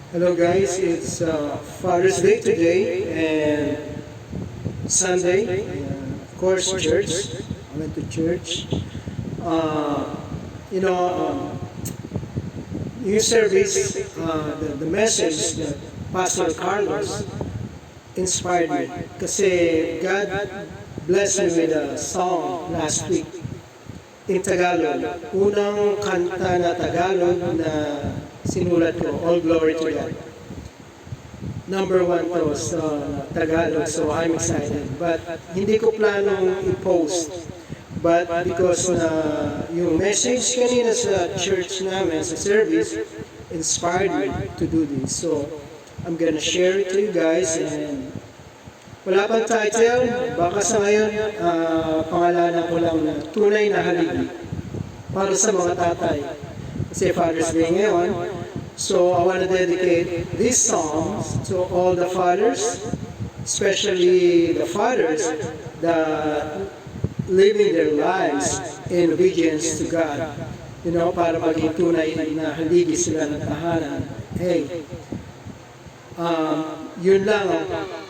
Hello guys, it's Father's Day today and Sunday. Of course, church. I went to church. Uh, you know, new service, the message that Pastor Carlos inspired me. Kasi God blessed me with a song last week in Tagalog. Unang kanta na Tagalog na sinulat ko, All Glory to God. Number one to sa Tagalog, so I'm excited. But hindi ko planong i-post. But because yung message kanina sa church namin, sa service, inspired me to do this. So, I'm gonna share it to you guys. And wala pang title, baka sa ngayon, pangalanan ko lang na Tunay na Haligi para sa mga tatay. Kasi Father's Day ngayon. So I want to dedicate this song to all the fathers, especially the fathers that living their lives in obedience to God. You know, para maging tunay na haligi sila ng tahanan. Hey, yun lang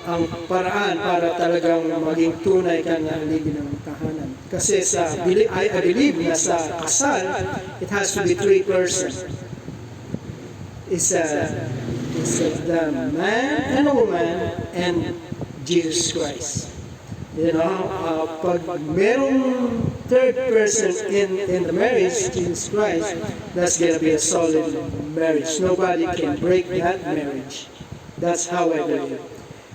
ang paraan para talagang maging tunay ka na haligi ng tahanan. Kasi I believe na sa kasal, it has to be three persons. Is the man and a woman and Jesus Christ. You know, pag merong third person in the marriage, Jesus Christ, that's gonna be a solid marriage. Nobody can break that marriage. That's how I believe.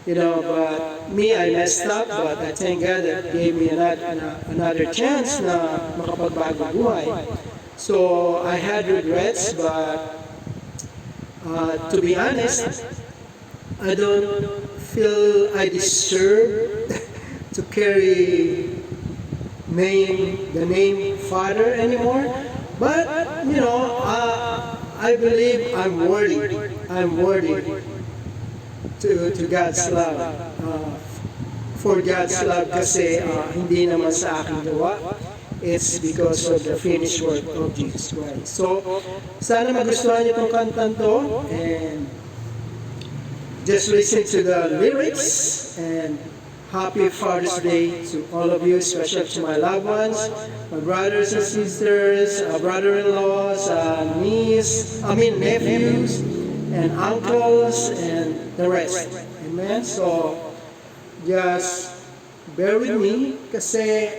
You know, but me, I messed up, but I thank God that gave me another chance na makapagbago buhay. So I had regrets, but to be honest, I don't feel I deserve to carry the name Father anymore. But, you know, I believe I'm worthy. I'm worthy to God's love. For God's love kasi hindi naman sa aking gawa. It's because of the finished work of Jesus Christ. So, sana magustuhan niyo itong kantan to. And just listen to the lyrics. And happy Father's Day to all of you, especially to my loved ones, my brothers and sisters, brother-in-laws, nephews, and uncles, and the rest. Amen? So, just bear with me kasi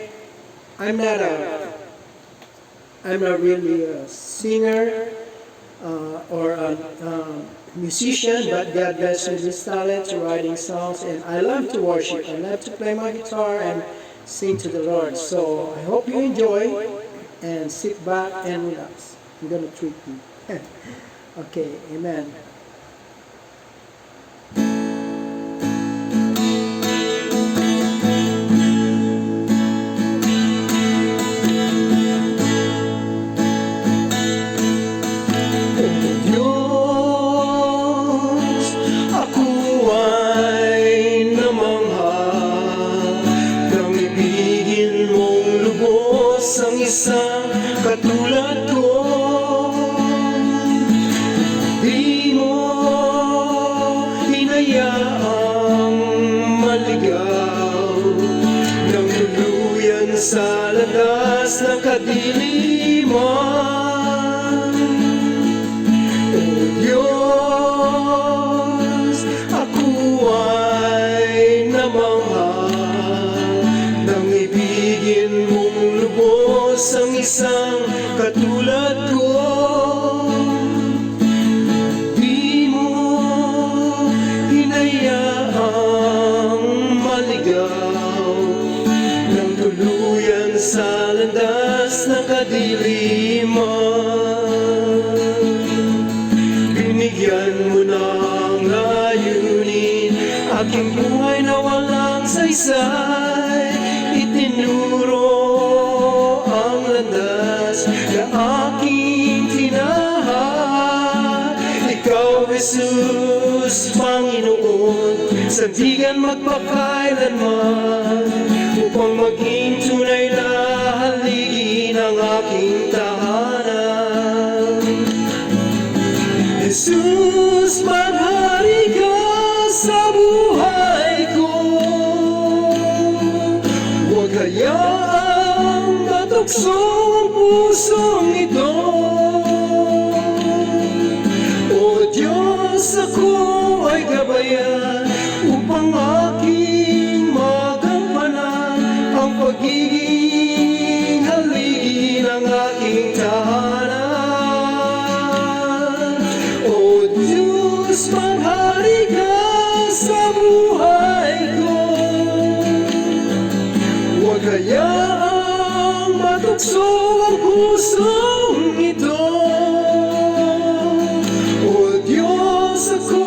I'm not really a singer or a musician, but God blessed me with this talent to writing songs, and I love to worship. I love to play my guitar and sing to the Lord. So I hope you enjoy and sit back and relax. I'm gonna treat you. Okay, amen. Ang isang katulad ko, di mo hinayaang maligaw ng tuluyan sa landas ng kadiliman. O Diyos, ako ay namahal nang ibigin mong lubos ang isang katulad ko. Di mo hinayaang maligaw ng tuluyan sa landas ng kadiliman. Binigyan mo ng layunin aking buhay na walang saysay. Itinuro ang landas na aking tinahan. Ikaw, Jesus, Panginoon, sandigan magpakailanman, upang maging tunay na haligi ng aking tahanan. Jesus, maghari ka sa buhay ko. Huwag hayaang matukso ang pusong ito. O Diyos, ako ay gabayan upang aking magampanan ang pagiging haligi ng aking tahanan. O Diyos, maghari ka sa buhay ko. Huwag hayaang matukso ang pusong ito. O Diyos, ako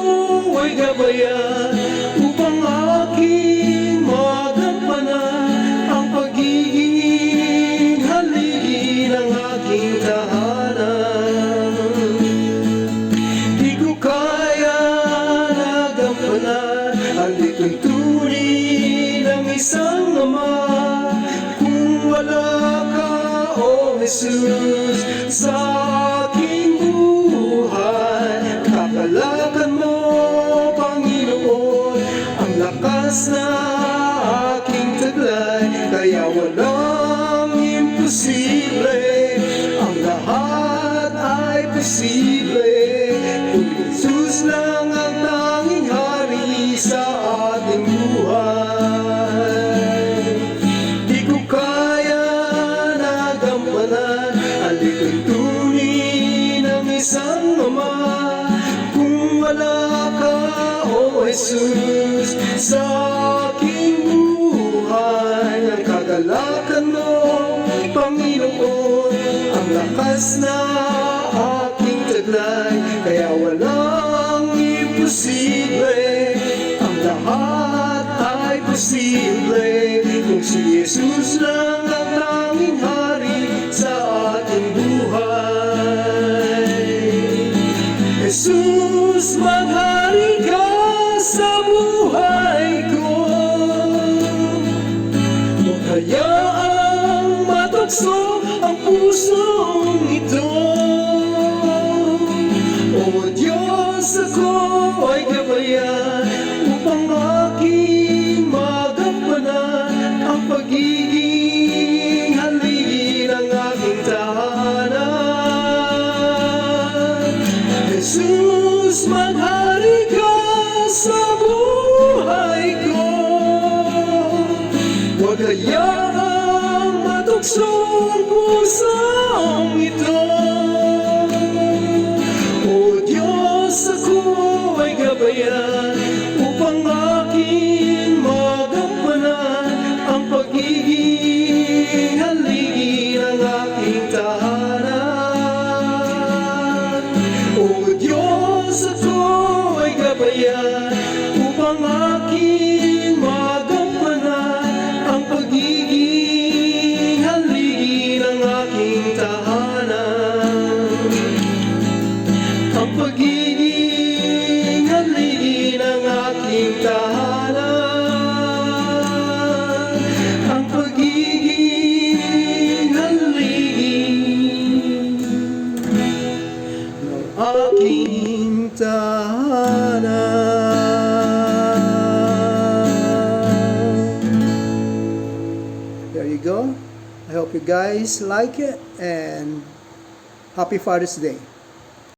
ay gabayan upang aking magampanan ang pagiging haligi ng aking tahanan. Di ko kaya nagampanan ang lito'y tunay ng isang ama kung wala ka, O Jesus, sa aking buhay. Kakalakan mo, Panginoon, ang lakas na aking taglay, kaya walang imposible, ang lahat ay posible. Kung Jesus lang ang tanging hari sa ating buhay. Di ko kaya nagampanan ang lito'y tunay ng isang ama kung wala ka, O Jesus, sa aking buhay. Ang kagalakan mo, Panginoon, ang lakas na aking taglay, kaya walang imposible, ang lahat ay posible. Kung si Jesus lang ang tanging hari sa ating buhay. Jesus, maghari ka sa buhay ko. Huwag hayaang matukso ang pusong ito. O Diyos, ako ay gabayan upang aking magampanan ang pagiging haligi ng aking tahanan. Jesus, maghari ka sa buhay ko. Huwag hayaang matukso ang pusong ito. O Diyos, ako ay gabayan upang aking magampanan ang pagiging haligi ng aking tahanan. O Diyos, ako ay gabayan upang aking magampanan ang pagiging haligi ng aking tahanan. Ang pagiging haligi ng aking tahanan. Ang pagiging haligi ng aking tahanan. There you go. I hope you guys like it, and happy Father's Day.